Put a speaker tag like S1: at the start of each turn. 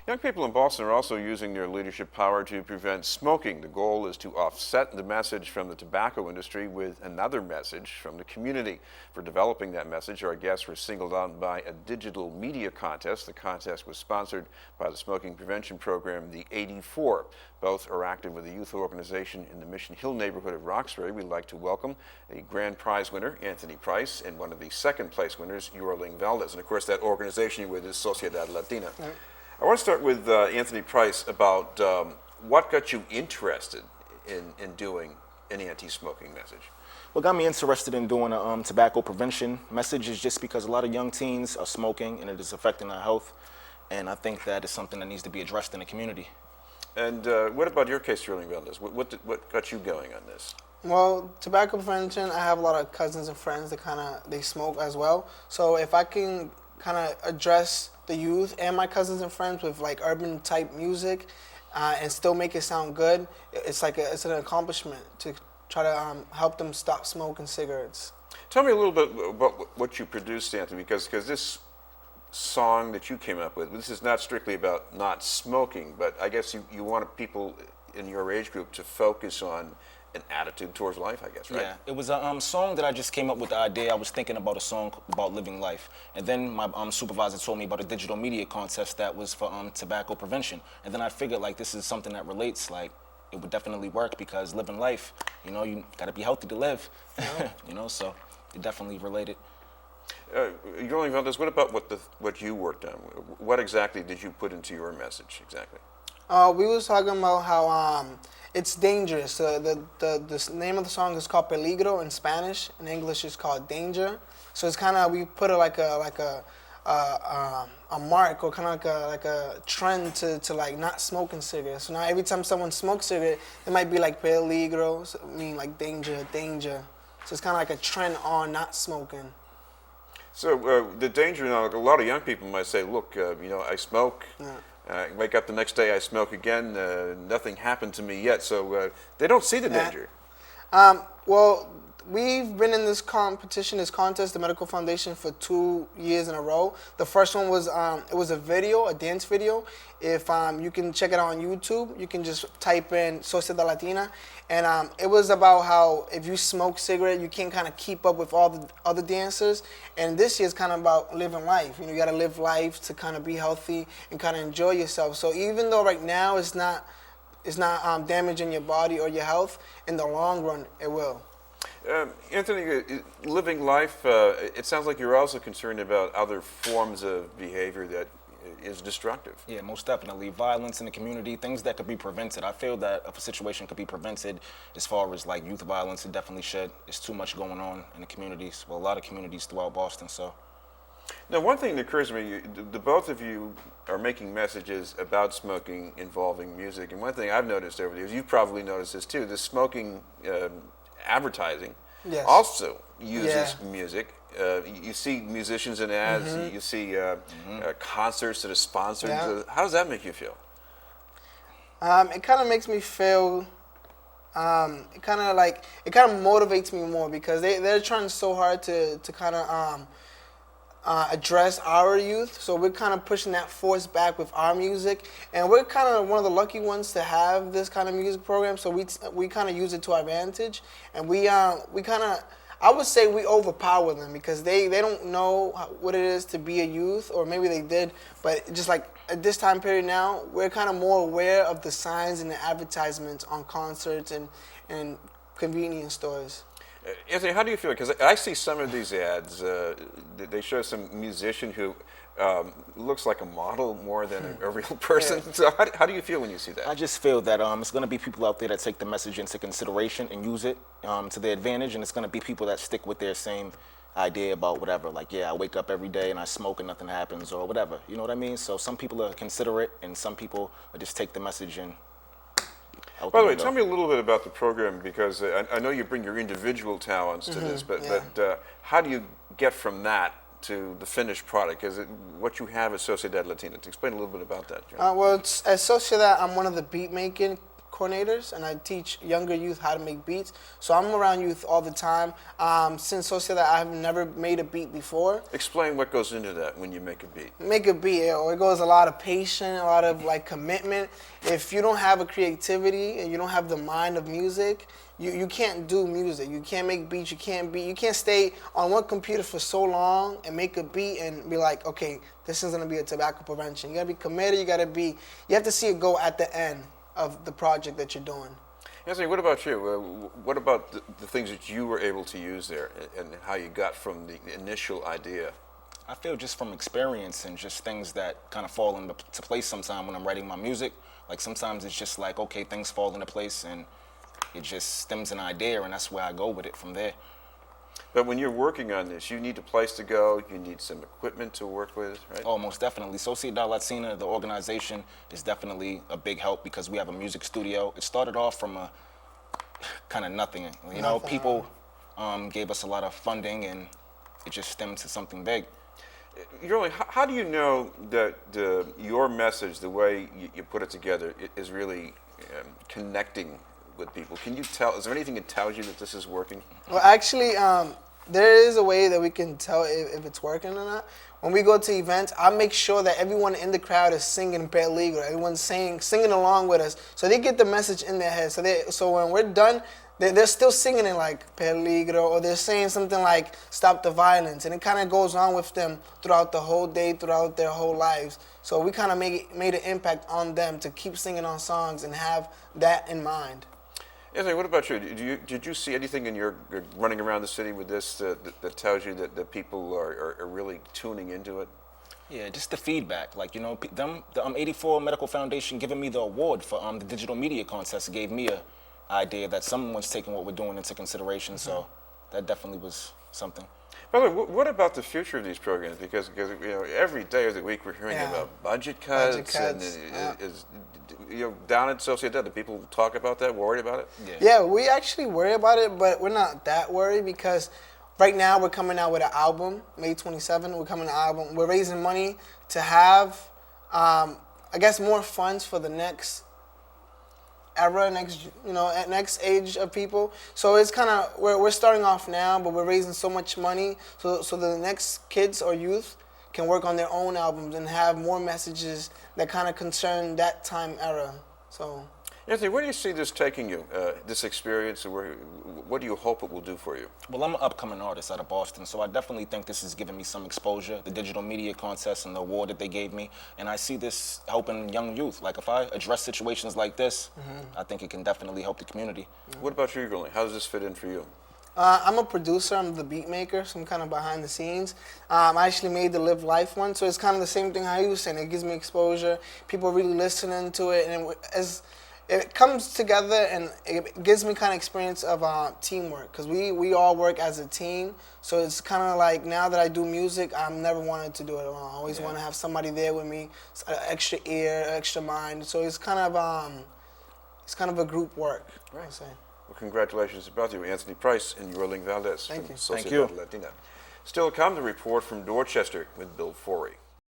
S1: Young people in Boston are also using their leadership power to prevent smoking. The goal is to offset the message from the tobacco industry with another message from the community. For developing that message, our guests were singled out by a digital media contest. The contest was sponsored by the smoking prevention program, the 84. Both are active with a youth organization in the Mission Hill neighborhood of Roxbury. We'd like to welcome a grand prize winner, Anthony Price, and one of the second place winners, Yorling Valdez. And of course, that organization you're with is Sociedad Latina. Right. I want to start with Anthony Price about what got you interested in doing an anti-smoking message.
S2: What got me interested in doing a tobacco prevention message is just because a lot of young teens are smoking and it is affecting our health, and I think that is something that needs to be addressed in the community.
S1: And what about your case, Yorling Valdez? What got you going on this?
S3: Well, tobacco prevention, I have a lot of cousins and friends that they smoke as well. So if I can kind of address the youth and my cousins and friends with like urban type music and still make it sound good, it's an accomplishment to try to help them stop smoking cigarettes.
S1: Tell me a little bit about what you produced, Anthony, because this song that you came up with, this is not strictly about not smoking, but I guess you wanted people in your age group to focus on an attitude towards life, I guess, right?
S2: Yeah, it was a song that I just came up with the idea. I was thinking about a song about living life. And then my supervisor told me about a digital media contest that was for tobacco prevention. And then I figured like this is something that relates, like it would definitely work because living life, you know, you gotta be healthy to live, you know, so it definitely related.
S1: Yorling Valdez, what about what you worked on? What exactly did you put into your message exactly?
S3: We was talking about how it's dangerous. The name of the song is called Peligro in Spanish. In English, it's called Danger. So it's kind of, we put it like a mark or kind of like a trend to like not smoking cigarettes. So now every time someone smokes cigarette, it might be like peligro, so meaning like danger. So it's kind of like a trend on not smoking.
S1: So the danger, you know, a lot of young people might say, look, you know, I smoke. Yeah. Wake up the next day, I smoke again. Nothing happened to me yet, so they don't see the danger.
S3: Well, we've been in this contest, the Medical Foundation, for 2 years in a row. The first one was it was a dance video. If you can check it out on YouTube, you can just type in Sociedad Latina, and it was about how if you smoke cigarette, you can't kind of keep up with all the other dancers. And this year's kind of about living life. You know, you got to live life to kind of be healthy and kind of enjoy yourself. So even though right now it's not damaging your body or your health, in the long run it will.
S1: Anthony, living life, it sounds like you're also concerned about other forms of behavior that is destructive.
S2: Yeah, most definitely. Violence in the community, things that could be prevented. I feel that if a situation could be prevented as far as like youth violence, it definitely should. There's too much going on in the communities, well, a lot of communities throughout Boston, so.
S1: Now, one thing that occurs to me, the both of you are making messages about smoking involving music, and one thing I've noticed over the years, you've probably noticed this too, the smoking advertising also uses music. You see musicians in ads, you see concerts that are sponsored. Yeah. How does that make you feel?
S3: It kind of makes me feel, it kind of motivates me more because they're trying so hard to kind of address our youth. So we're kind of pushing that force back with our music, and we're kind of one of the lucky ones to have this kind of music program. So we kind of use it to our advantage, and we kind of, I would say we overpower them because they don't know what it is to be a youth, or maybe they did, but just like at this time period now, we're kind of more aware of the signs and the advertisements on concerts and convenience stores.
S1: Anthony, how do you feel? Because I see some of these ads, they show some musician who looks like a model more than a real person. Yeah. So how do you feel when you see that?
S2: I just feel that it's going to be people out there that take the message into consideration and use it to their advantage, and it's going to be people that stick with their same idea about whatever, like, yeah, I wake up every day and I smoke and nothing happens or whatever, you know what I mean? So some people are considerate and some people just take the message and
S1: By the way, tell me a little bit about the program, because I know you bring your individual talents to this, but how do you get from that to the finished product? Because what you have is Sociedad Latina. Explain a little bit about that.
S3: Well, at Sociedad, I'm one of the beat making coordinators, and I teach younger youth how to make beats. So I'm around youth all the time. Since Sociedad, I've never made a beat before.
S1: Explain what goes into that when you make a beat.
S3: Make a beat, or it goes a lot of patience, a lot of like commitment. If you don't have a creativity and you don't have the mind of music, you can't do music. You can't make beats. You can't stay on one computer for so long and make a beat and be like, okay, this is gonna be a tobacco prevention. You gotta be committed. You have to see it go at the end of the project that you're doing.
S1: Anthony, what about you? What about the things that you were able to use there and how you got from the initial idea?
S2: I feel just from experience and just things that kind of fall into place sometime when I'm writing my music. Like sometimes it's just like, okay, things fall into place and it just stems an idea, and that's where I go with it from there.
S1: But when you're working on this, you need a place to go, you need some equipment to work with, right?
S2: Oh, most definitely. Sociedad Latina, the organization, is definitely a big help because we have a music studio. It started off from a kind of nothing. You know, people gave us a lot of funding, and it just stemmed to something big.
S1: Yorling, how do you know that your message, the way you put it together, is really connecting with people? Can you tell, is there anything that tells you that this is working?
S3: Well, actually, there is a way that we can tell if it's working or not. When we go to events, I make sure that everyone in the crowd is singing Peligro. Everyone's singing along with us, so they get the message in their head. So when we're done, they're still singing it like Peligro, or they're saying something like Stop the Violence, and it kind of goes on with them throughout the whole day, throughout their whole lives. So we kind of made an impact on them to keep singing on songs and have that in mind.
S1: Anthony, what about you? Did you see anything in your running around the city with this that tells you that people are really tuning into it?
S2: Yeah, just the feedback. Like, you know, the 84 Medical Foundation giving me the award for the digital media contest gave me a idea that someone's taking what we're doing into consideration. Mm-hmm. So that definitely was something.
S1: By the way, what about the future of these programs? Because you know, every day of the week we're hearing about budget cuts. And you know, down in Sociedad, do people talk about that, worried about it?
S3: Yeah, we actually worry about it, but we're not that worried because right now we're coming out with an album, May 27th. We're coming out with an album. We're raising money to have, I guess, more funds for the next era, next age of people. So it's kind of, we're starting off now, but we're raising so much money so the next kids or youth can work on their own albums and have more messages that kind of concern that time era. So,
S1: Anthony, where do you see this taking you, this experience, or what do you hope it will do for you?
S2: Well, I'm an upcoming artist out of Boston, so I definitely think this is giving me some exposure, the digital media contest and the award that they gave me, and I see this helping young youth. Like, if I address situations like this, I think it can definitely help the community.
S1: What about you, Yorling? How does this fit in for you?
S3: I'm a producer, I'm the beat maker, so I'm kind of behind the scenes. I actually made the Live Life one, so it's kind of the same thing how you were saying. It gives me exposure, people are really listening to it, and as it comes together and it gives me kind of experience of teamwork, because we all work as a team, so it's kind of like now that I do music, I've never wanted to do it alone. I always want to have somebody there with me, an extra ear, extra mind, so it's kind of a group work.
S1: Right. Well, congratulations to both of you, Anthony Price and Yorling Valdez.
S3: Thank you.
S1: Sociedad Latina. Still to come, the report from Dorchester with Bill Forey.